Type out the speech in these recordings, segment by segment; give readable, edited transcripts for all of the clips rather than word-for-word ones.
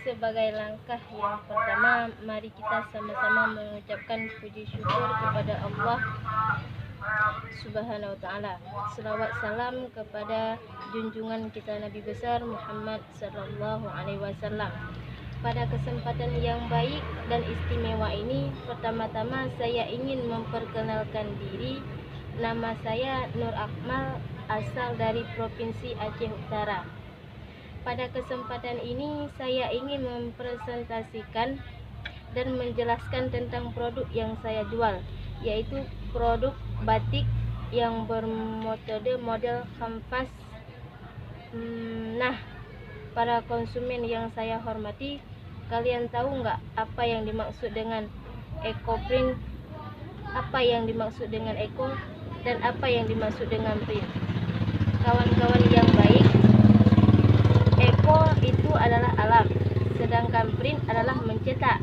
Sebagai langkah yang pertama, mari kita sama-sama mengucapkan puji syukur kepada Allah Subhanahu wa ta'ala. Selawat salam kepada junjungan kita Nabi besar Muhammad sallallahu alaihi wasallam. Pada kesempatan yang baik dan istimewa ini, pertama-tama saya ingin memperkenalkan diri. Nama saya Nur Akmal, asal dari Provinsi Aceh Utara. Pada kesempatan ini saya ingin mempresentasikan dan menjelaskan tentang produk yang saya jual, yaitu produk batik yang bermetode model kanvas. Nah, para konsumen yang saya hormati, kalian tahu nggak apa yang dimaksud dengan eco-print, apa yang dimaksud dengan eco, dan apa yang dimaksud dengan print? Kawan-kawan yang baik, eco itu adalah alam, sedangkan print adalah mencetak.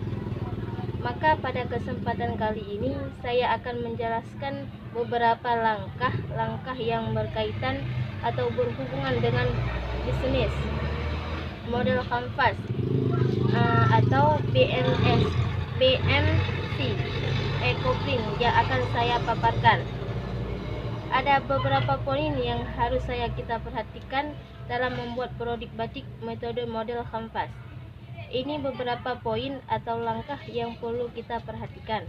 Maka pada kesempatan kali ini saya akan menjelaskan beberapa langkah yang berkaitan atau berhubungan dengan bisnis model kanvas atau BMC eco print yang akan saya paparkan. Ada beberapa poin yang harus kita perhatikan dalam membuat produk batik metode model kanvas. Ini beberapa poin atau langkah yang perlu kita perhatikan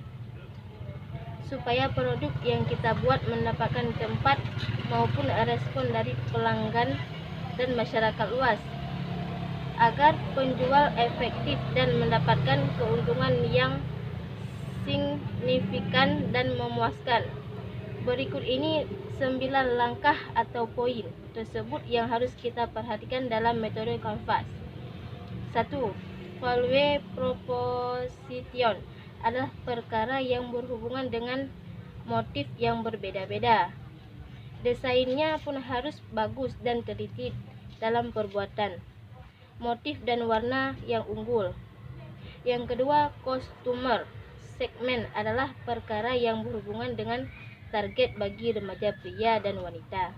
supaya produk yang kita buat mendapatkan tempat maupun respon dari pelanggan dan masyarakat luas, agar penjual efektif dan mendapatkan keuntungan yang signifikan dan memuaskan. Berikut ini 9 langkah atau poin tersebut yang harus kita perhatikan dalam metode kanvas. 1. Value proposition adalah perkara yang berhubungan dengan motif yang berbeda-beda. Desainnya pun harus bagus dan teliti dalam perbuatan. Motif dan warna yang unggul. Yang kedua, customer segment adalah perkara yang berhubungan dengan target bagi remaja pria dan wanita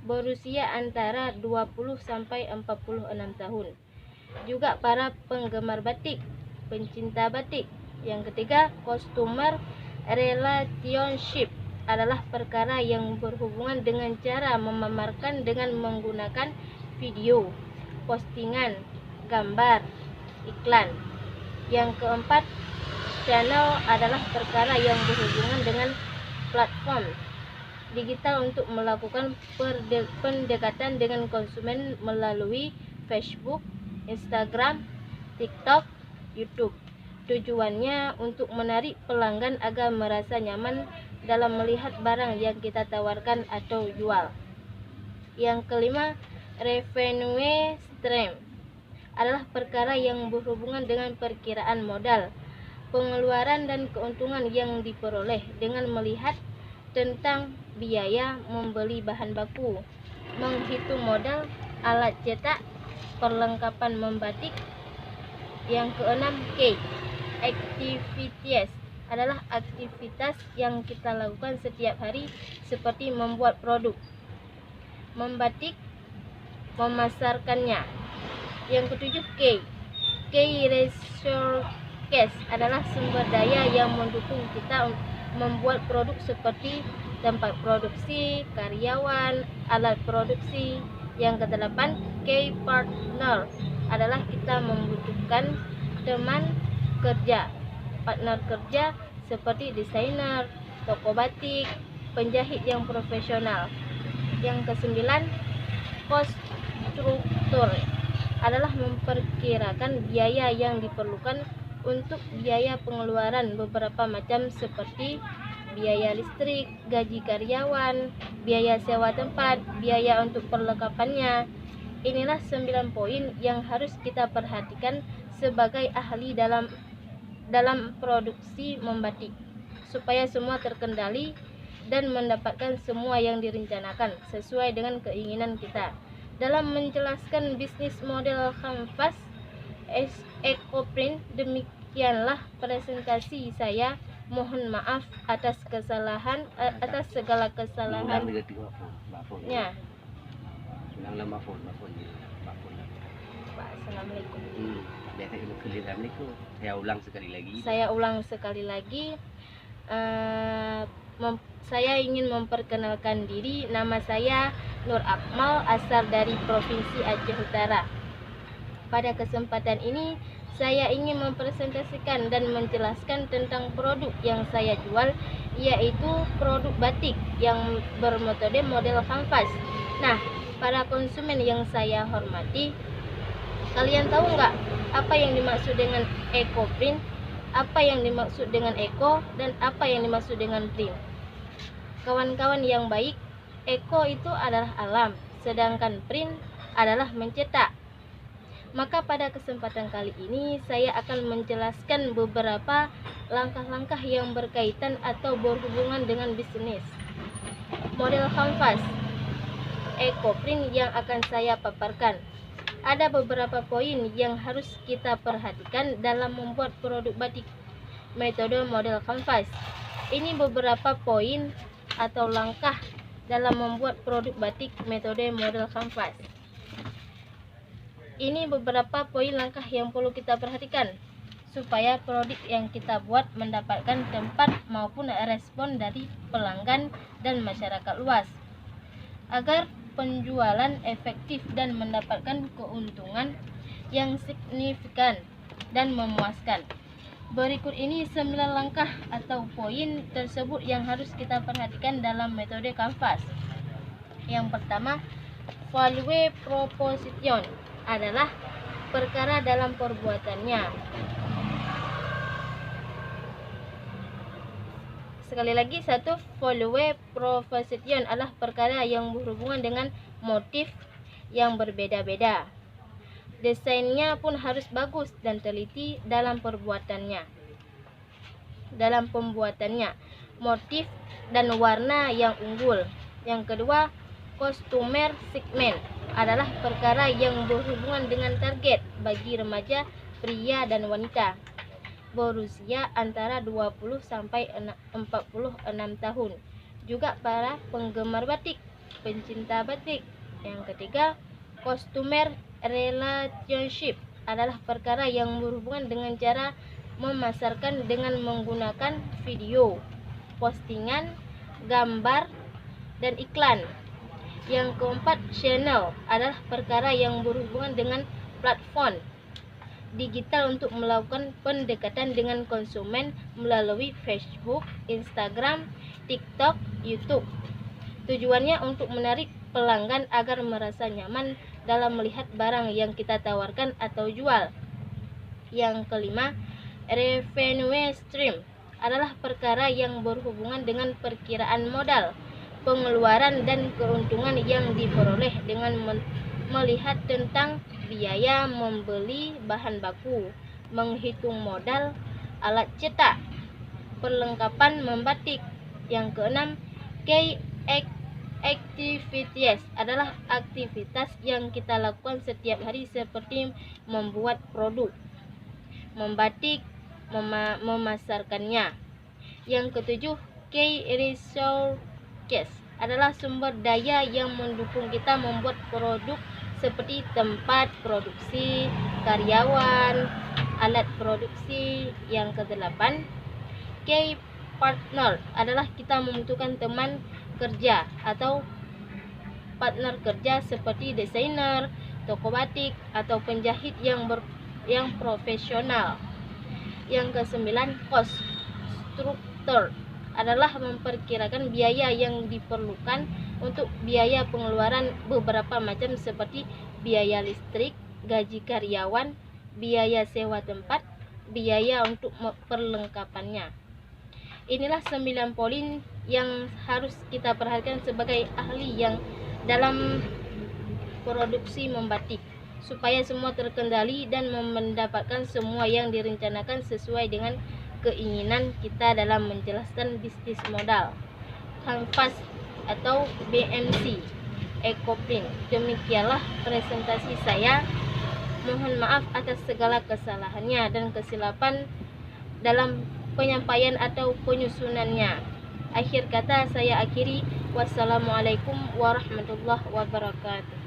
berusia antara 20 sampai 46 tahun. Juga para penggemar batik, pencinta batik. Yang ketiga, customer relationship adalah perkara yang berhubungan dengan cara memamerkan dengan menggunakan video, postingan, gambar, iklan. Yang keempat, channel adalah perkara yang berhubungan dengan platform digital untuk melakukan pendekatan dengan konsumen melalui Facebook, Instagram, TikTok, YouTube. Tujuannya untuk menarik pelanggan agar merasa nyaman dalam melihat barang yang kita tawarkan atau jual. Yang kelima, revenue stream adalah perkara yang berhubungan dengan perkiraan modal, pengeluaran dan keuntungan yang diperoleh dengan melihat tentang biaya membeli bahan baku, menghitung modal, alat cetak, perlengkapan membatik. Yang keenam, K. Activities adalah aktivitas yang kita lakukan setiap hari seperti membuat produk, membatik, memasarkannya. Yang ketujuh, K. Resources adalah sumber daya yang mendukung kita membuat produk seperti tempat produksi, karyawan, alat produksi. Yang kedelapan, K. Partner adalah kita membutuhkan teman kerja, partner kerja seperti desainer, toko batik, penjahit yang profesional. Yang kesembilan, cost struktur adalah memperkirakan biaya yang diperlukan untuk biaya pengeluaran beberapa macam seperti biaya listrik, gaji karyawan, biaya sewa tempat, biaya untuk perlengkapannya. Inilah 9 poin yang harus kita perhatikan sebagai ahli dalam produksi membatik, supaya semua terkendali dan mendapatkan semua yang direncanakan sesuai dengan keinginan kita. Dalam menjelaskan bisnis model kanvas eco-print, demikianlah presentasi saya. Mohon maaf atas segala kesalahannya. Assalamualaikum. Biasa ilmu keliran itu saya ulang sekali lagi. Saya ingin memperkenalkan diri. Nama saya Nur Akmal, asal dari Provinsi Aceh Utara. Pada kesempatan ini saya ingin mempresentasikan dan menjelaskan tentang produk yang saya jual, yaitu produk batik yang bermetode model kanvas. Nah, para konsumen yang saya hormati, kalian tahu nggak apa yang dimaksud dengan eco print, apa yang dimaksud dengan eco, dan apa yang dimaksud dengan print? Kawan-kawan yang baik, eco itu adalah alam, sedangkan print adalah mencetak. Maka pada kesempatan kali ini saya akan menjelaskan beberapa langkah-langkah yang berkaitan atau berhubungan dengan bisnis model kanvas eco print yang akan saya paparkan. Ada beberapa poin yang harus kita perhatikan dalam membuat produk batik metode model kanvas. Ini beberapa poin atau langkah dalam membuat produk batik metode model kanvas. Ini beberapa poin langkah yang perlu kita perhatikan supaya produk yang kita buat mendapatkan tempat maupun respon dari pelanggan dan masyarakat luas, agar penjualan efektif dan mendapatkan keuntungan yang signifikan dan memuaskan. Berikut ini 9 langkah atau poin tersebut yang harus kita perhatikan dalam metode kanvas. Yang pertama, value proposition adalah perkara dalam perbuatannya. Sekali lagi, satu, value proposition adalah perkara yang berhubungan dengan motif yang berbeda-beda. Desainnya pun harus bagus dan teliti dalam pembuatannya. Motif dan warna yang unggul. Yang kedua, customer segment adalah perkara yang berhubungan dengan target bagi remaja, pria dan wanita berusia antara 20 sampai 46 tahun. Juga para penggemar batik, pencinta batik. Yang ketiga, customer relationship adalah perkara yang berhubungan dengan cara memasarkan dengan menggunakan video, postingan, gambar, dan iklan. Yang keempat, channel adalah perkara yang berhubungan dengan platform digital untuk melakukan pendekatan dengan konsumen melalui Facebook, Instagram, TikTok, YouTube. Tujuannya untuk menarik pelanggan agar merasa nyaman dalam melihat barang yang kita tawarkan atau jual. Yang kelima, revenue stream adalah perkara yang berhubungan dengan perkiraan modal, pengeluaran dan keuntungan yang diperoleh dengan melihat tentang biaya membeli bahan baku, menghitung modal, alat cetak, perlengkapan membatik. Yang keenam, key activities adalah aktivitas yang kita lakukan setiap hari seperti membuat produk, membatik, memasarkannya. Yang ketujuh, key resources adalah sumber daya yang mendukung kita membuat produk seperti tempat produksi, karyawan, alat produksi. Yang kedelapan, key partner adalah kita membutuhkan teman kerja atau partner kerja seperti desainer, toko batik, atau penjahit yang profesional. Yang kesembilan, cost structure adalah memperkirakan biaya yang diperlukan untuk biaya pengeluaran beberapa macam seperti biaya listrik, gaji karyawan, biaya sewa tempat, biaya untuk perlengkapannya. Inilah 9 poin yang harus kita perhatikan sebagai ahli yang dalam produksi membatik, supaya semua terkendali dan mendapatkan semua yang direncanakan sesuai dengan keinginan kita dalam menjelaskan bisnis modal kanvas atau BMC eco print. Demikianlah presentasi saya. Mohon maaf atas segala kesalahannya dan kesilapan dalam penyampaian atau penyusunannya. Akhir kata saya akhiri, wassalamualaikum warahmatullahi wabarakatuh.